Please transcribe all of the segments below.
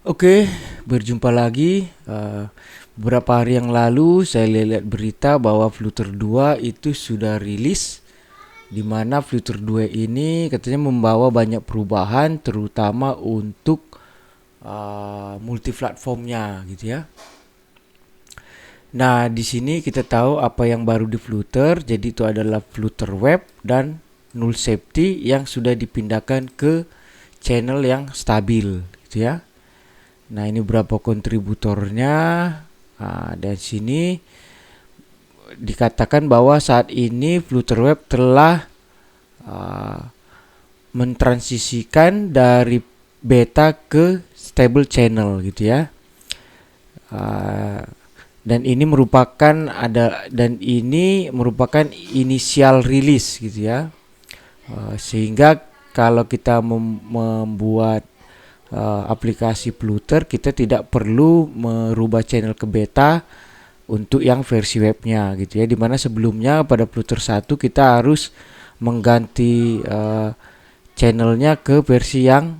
Oke, berjumpa lagi. Beberapa hari yang lalu saya lihat berita bahwa Flutter 2 itu sudah rilis, di mana Flutter 2 ini katanya membawa banyak perubahan, terutama untuk multi-platformnya, gitu ya. Nah, di sini kita tahu apa yang baru di Flutter. Jadi itu adalah Flutter Web dan Null Safety yang sudah dipindahkan ke channel yang stabil, gitu ya. Nah, ini berapa kontributornya. Dan sini dikatakan bahwa saat ini Flutter Web telah ah, mentransisikan dari beta ke stable channel, gitu ya. Ah, dan ini merupakan inisial release, gitu ya. Sehingga kalau kita membuat aplikasi Flutter, kita tidak perlu merubah channel ke beta untuk yang versi webnya, gitu ya. Dimana sebelumnya pada Flutter 1 kita harus mengganti channelnya ke versi yang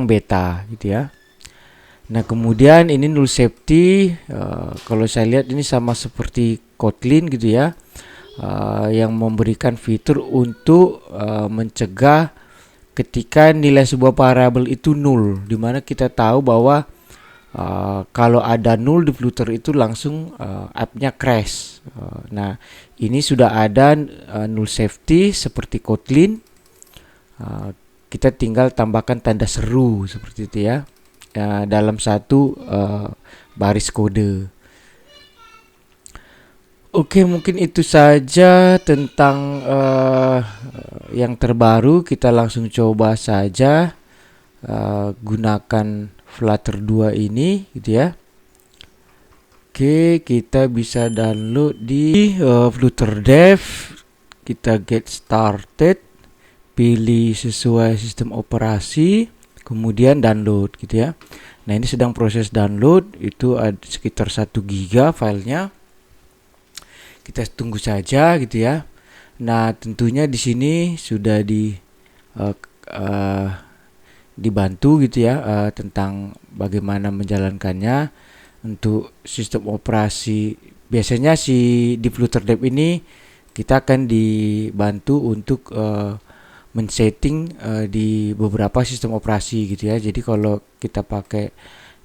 beta, gitu ya. Nah, kemudian ini null safety, kalau saya lihat ini sama seperti Kotlin, gitu ya, yang memberikan fitur untuk mencegah ketika nilai sebuah variabel itu null, dimana kita tahu bahwa kalau ada null di Flutter itu langsung app-nya crash. Nah, ini sudah ada null safety seperti Kotlin. Uh, Kita tinggal tambahkan tanda seru seperti itu ya, dalam satu baris kode. Oke, mungkin itu saja tentang yang terbaru. Kita langsung coba saja gunakan Flutter 2 ini, gitu ya. Oke, kita bisa download di Flutter Dev. Kita get started, pilih sesuai sistem operasi, kemudian download, gitu ya. Nah, ini sedang proses download, itu ada sekitar 1 giga filenya. Kita tunggu saja, gitu ya. Nah, tentunya di sini sudah uh, uh, dibantu, gitu ya, tentang bagaimana menjalankannya untuk sistem operasi. Biasanya di Flutter Dev ini kita akan dibantu untuk men-setting di beberapa sistem operasi, gitu ya. Jadi kalau kita pakai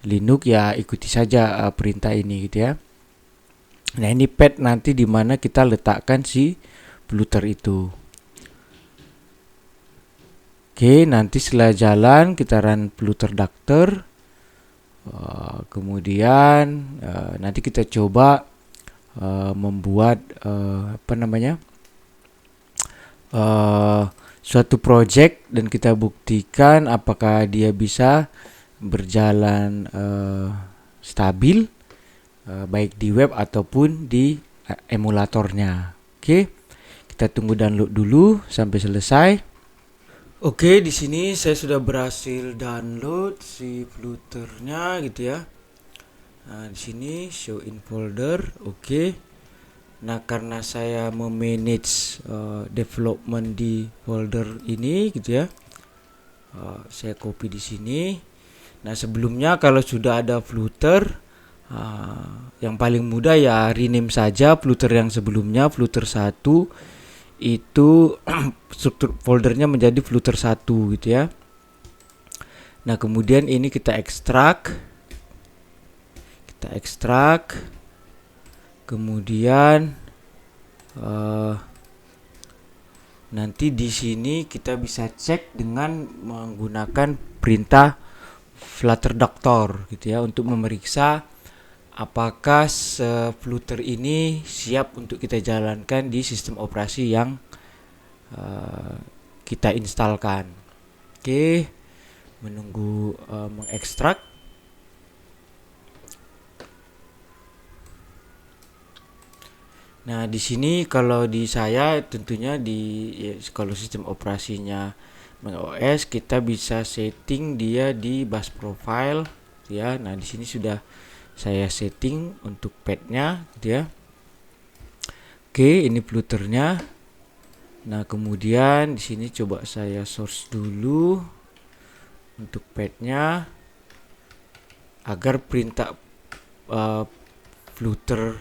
Linux ya ikuti saja perintah ini, gitu ya. Nah, ini path nanti di mana kita letakkan si Flutter itu. Oke, nanti setelah jalan kita run Flutter Doctor. Kemudian nanti kita coba membuat uh, suatu project, dan kita buktikan apakah dia bisa berjalan stabil, baik di web ataupun di emulatornya. Oke, kita tunggu download dulu sampai selesai. Oke, di sini saya sudah berhasil download si Flutternya, gitu ya. Nah, di sini show in folder. Oke. Nah, karena saya memanage development di folder ini, gitu ya, saya copy di sini. Nah, sebelumnya kalau sudah ada Flutter, yang paling mudah ya rename saja Flutter yang sebelumnya, Flutter 1 itu struktur foldernya menjadi Flutter 1, gitu ya. Nah, kemudian ini kita ekstrak. Kemudian nanti di sini kita bisa cek dengan menggunakan perintah Flutter Doctor, gitu ya, untuk memeriksa apakah Flutter ini siap untuk kita jalankan di sistem operasi yang kita instalkan. Oke, menunggu mengekstrak. Nah, di sini kalau di saya tentunya kalau sistem operasinya macOS, kita bisa setting dia di bus profile, ya. Nah, di sini sudah saya setting untuk path-nya, gitu ya. Oke, ini Flutternya. Nah, kemudian di sini coba saya source dulu. untuk pathnya agar perintah Flutter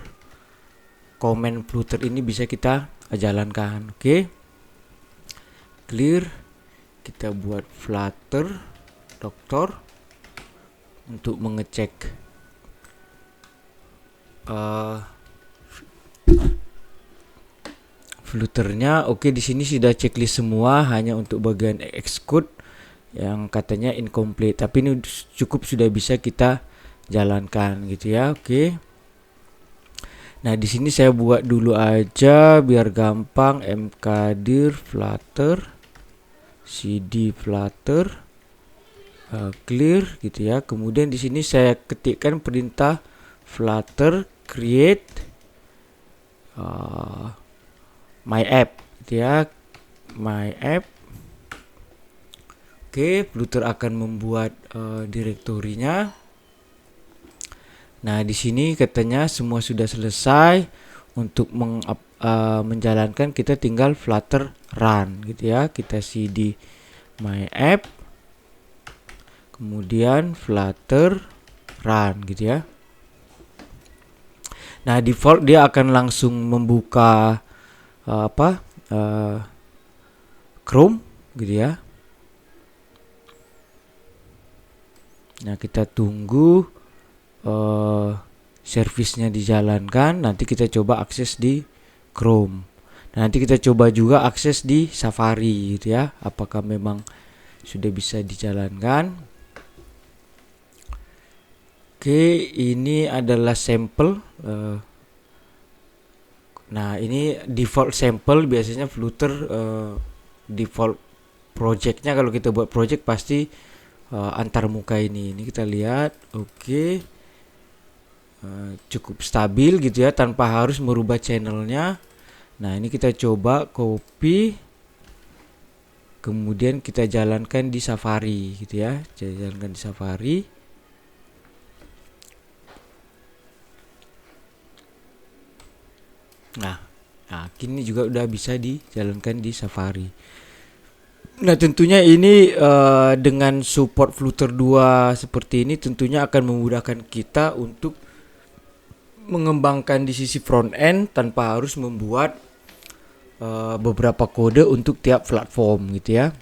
comment Flutter ini bisa kita jalankan. Oke. Clear, kita buat Flutter dokter untuk mengecek Flutternya. Oke, di sini sudah checklist semua, hanya untuk bagian Xcode yang katanya incomplete, tapi ini cukup sudah bisa kita jalankan gitu ya. Oke. Nah, di sini saya buat dulu aja biar gampang, mkdir flutter cd flutter clear gitu ya. Kemudian di sini saya ketikkan perintah flutter create my app gitu ya, my app. Oke, Flutter akan membuat direktorinya. Nah, di sini katanya semua sudah selesai. Untuk menjalankan kita tinggal Flutter run gitu ya. Kita cd my app, kemudian Flutter run gitu ya. Nah, default dia akan langsung membuka Chrome gitu ya. Nah, kita tunggu servisnya dijalankan. Nanti kita coba akses di Chrome. Nah, nanti kita coba juga akses di Safari gitu ya, apakah memang sudah bisa dijalankan. Oke, ini adalah sampel. Nah, ini default sampel. Biasanya Flutter default projectnya, kalau kita buat project pasti antar muka ini. Ini kita lihat. Oke. Cukup stabil gitu ya, tanpa harus merubah channelnya. Nah, ini kita coba copy, kemudian kita jalankan di Safari gitu ya. Jalankan di Safari. Nah, kini juga udah bisa dijalankan di Safari. Nah, tentunya ini dengan support Flutter 2 seperti ini tentunya akan memudahkan kita untuk mengembangkan di sisi front end tanpa harus membuat beberapa kode untuk tiap platform gitu ya.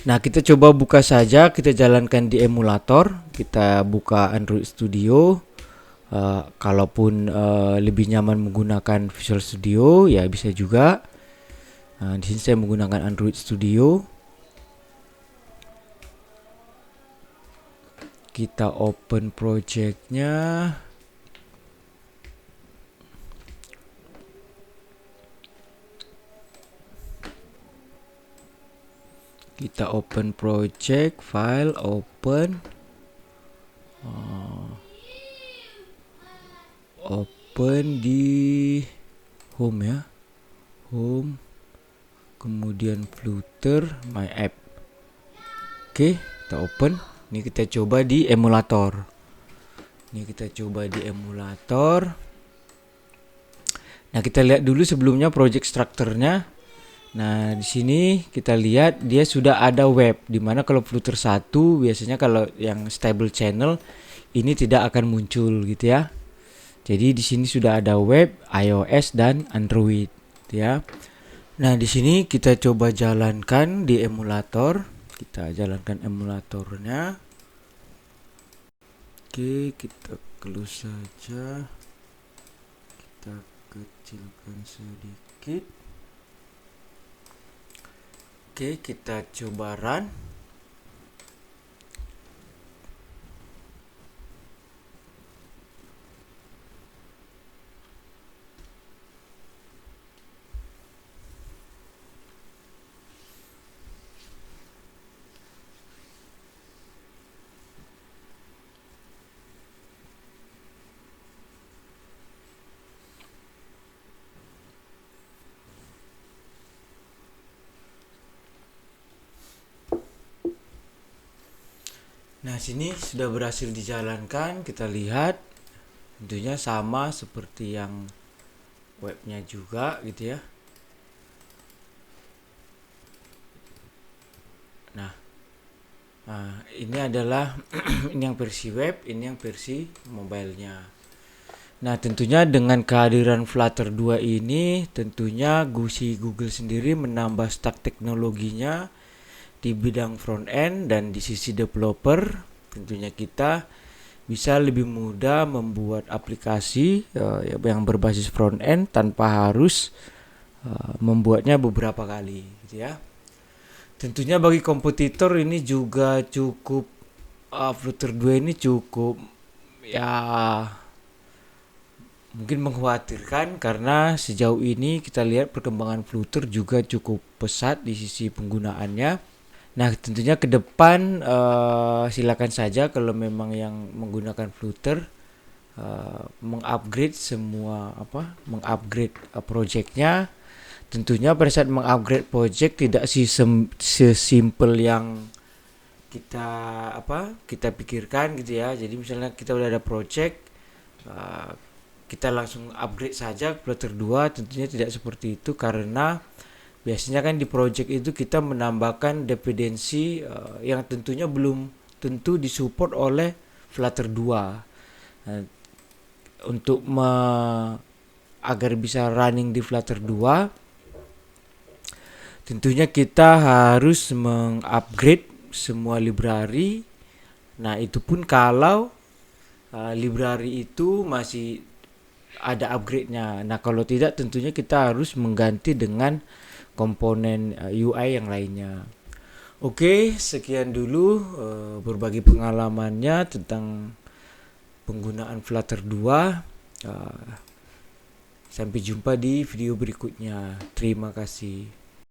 Nah, kita coba buka saja, kita jalankan di emulator. Kita buka Android Studio. Kalaupun lebih nyaman menggunakan Visual Studio ya bisa juga. Di sini saya menggunakan Android Studio. Kita open projectnya. Kita open project, file, open. Open di home ya, home, kemudian Flutter my app. Oke, kita open. Ini kita coba di emulator. Nah, kita lihat dulu sebelumnya project structure-nya. Nah, di sini kita lihat dia sudah ada web, dimana kalau Flutter 1 biasanya kalau yang stable channel ini tidak akan muncul gitu ya. Jadi di sini sudah ada web, iOS dan Android ya. Nah, di sini kita coba jalankan di emulator. Kita jalankan emulatornya. Oke, kita close saja. Kita kecilkan sedikit. Oke, kita coba run. Nah, sini sudah berhasil dijalankan. Kita lihat tentunya sama seperti yang webnya juga gitu ya. Nah, Nah, ini adalah ini yang versi web, ini yang versi mobilenya. Nah, tentunya dengan kehadiran Flutter 2 ini, tentunya Google sendiri menambah stack teknologinya di bidang front end dan di sisi developer. Tentunya kita bisa lebih mudah membuat aplikasi yang berbasis front end tanpa harus membuatnya beberapa kali, gitu ya. Tentunya bagi kompetitor ini juga cukup Flutter 2 ini cukup ya mungkin mengkhawatirkan, karena sejauh ini kita lihat perkembangan Flutter juga cukup pesat di sisi penggunaannya. Nah, tentunya ke depan silakan saja kalau memang yang menggunakan Flutter mengupgrade mengupgrade projectnya. Tentunya pada saat mengupgrade project tidak sesimpel yang kita pikirkan gitu ya. Jadi misalnya kita udah ada project, kita langsung upgrade saja Flutter 2, tentunya tidak seperti itu, karena biasanya kan di project itu kita menambahkan dependensi yang tentunya belum tentu disupport oleh Flutter 2. Nah, untuk agar bisa running di Flutter 2, tentunya kita harus mengupgrade semua library. Nah, itu pun kalau library itu masih ada upgrade-nya. Nah, kalau tidak tentunya kita harus mengganti dengan komponen UI yang lainnya. Oke, sekian dulu berbagi pengalamannya tentang penggunaan Flutter 2. Sampai jumpa di video berikutnya. Terima kasih.